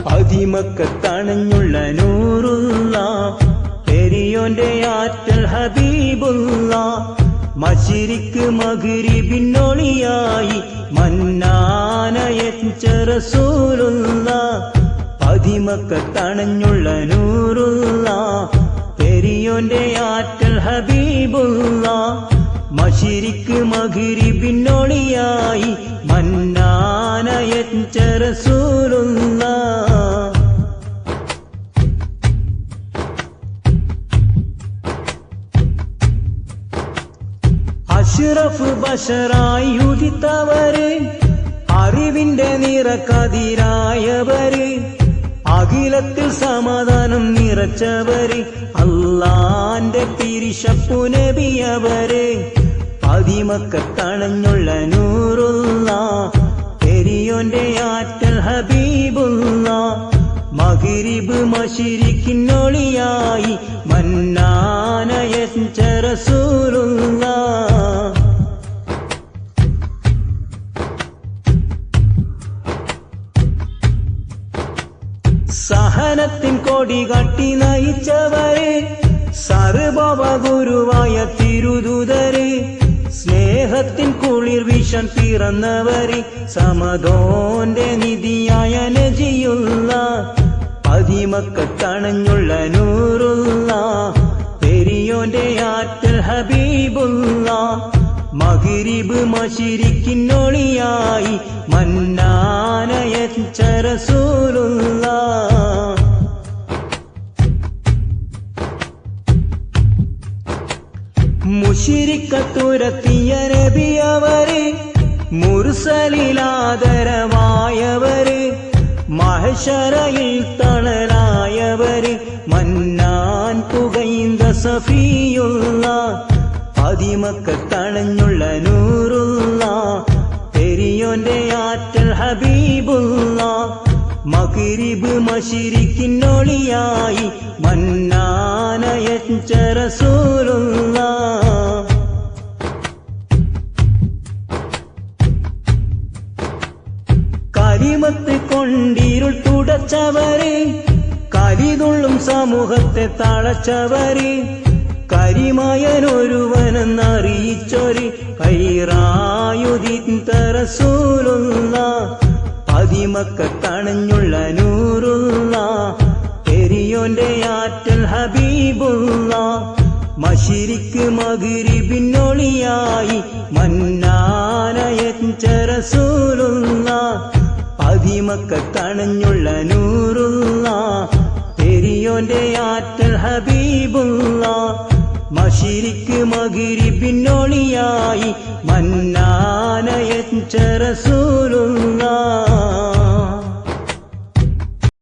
അതിമക്കത്തണഞ്ഞുള്ള നൂറുള്ള പെരിയോന്റെ ആറ്റൽ ഹബീബുള്ള മശരിക്ക് മഗ്രിബിന്നൊളിയായി മന്നാനയച്ച റസൂലുള്ള അതിമക്കത്തണഞ്ഞുള്ള നൂറുള്ള പെരിയോന്റെ ആറ്റൽ ഹബീബുള്ള മശരിക്ക് മഗ്രിബിന്നൊളിയായി മന്നാനയച്ച റസൂലുള്ള അഷ്റഫ് ബശറായി ഉദിത്തവര് അറിവിന്റെ നിറക്കതിരായവര് അഖിലത്തിൽ സമാധാനം നിറച്ചവര് അല്ലാന്റെ തിരിശപ്പു നബിയവര് അതിമക്കത്തണഞ്ഞുള്ള നൂറുള്ള പെരിയോന്റെ ആറ്റൽ ഹബീബുള്ള മഗ്രിബ് മശരിക്കിന്നൊളിയായി മന്നാനയച്ച റസൂലുള്ള സഹനത്തിൻ കൊടി കാട്ടി നയിച്ചവര് സർവ്വ ഗുരുവായ തിരുദൂതര് സ്നേഹത്തിൻ കുളിർ വീശാൻ പിറന്നവര് സമദോന്റെ നിധിയായ നജിയുള്ള അതിമക്കത്തണഞ്ഞുള്ള നൂറുള്ള പെരിയോന്റെ ആറ്റൽ ഹബീബുള്ള മഗ്രിബ് മശരിക്കിന്നൊളിയായി മന്നാനയച്ച റസൂലുള്ള മുശ്രിക്കത്തുരത്തിയ നബിയവര് മുർസലിലാദരവായവര് മഹ്ശറയിൽ തണലായവര് മന്നാൻ പുകൈന്ത സഫിയുള്ള അതിമക്കത്തണഞ്ഞുള്ള നൂറുള്ള പെരിയോന്റെ ആറ്റൽ ഹബീബുള്ള മഗ്രിബ് മശരിക്കിന്നൊളിയായി മന്നാനയച്ച റസൂലുള്ള കലിമത്ത് കൊണ്ടിരുൾ തുടച്ചവര് കലിതുള്ളും സമൂഹത്തെ തളച്ചവര് കരിമയനൊരുവനെന്നറിയിച്ചൊരു ഖൈറായുദിത്ത റസൂലുള്ള അതിമക്കത്തണഞ്ഞുള്ള നൂറുള്ള പെരിയോന്റെ ആറ്റൽ ഹബീബുള്ള മശരിക്ക് മഗ്രിബിന്നൊളിയായി മന്നാനയച്ച റസൂലുള്ള അതിമക്കത്തണഞ്ഞുള്ള നൂറുള്ള പെരിയോന്റെ ആറ്റൽ ഹബീബുള്ള മശരിക്ക് മഗ്രിബിന്നൊളിയായി മന്നാനയച്ച റസൂലുള്ള